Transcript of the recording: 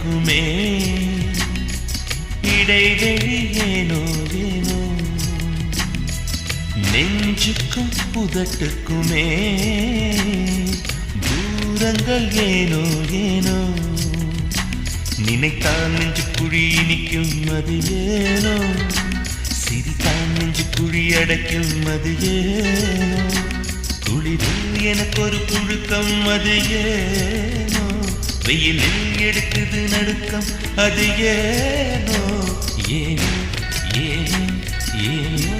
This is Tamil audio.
கண்ணுக்குமே இடைவெளி ஏனோ ஏனோ நெஞ்சுக்கும் புதட்டுக்குமே தூரங்கள் ஏனோ ஏனோ நினைத்தான் நெஞ்சு குழி இனிக்கும் அது ஏனோ சிரித்தான் நெஞ்சு குழி அடைக்கும் அது ஏனோ குளிரில் எனக்கு ஒரு புழுக்கம் அது ஏனோ வெயிலில் எடுக்குது நடுக்கம் அது ஏனோ ஏனோ ஏனோ ஏனோ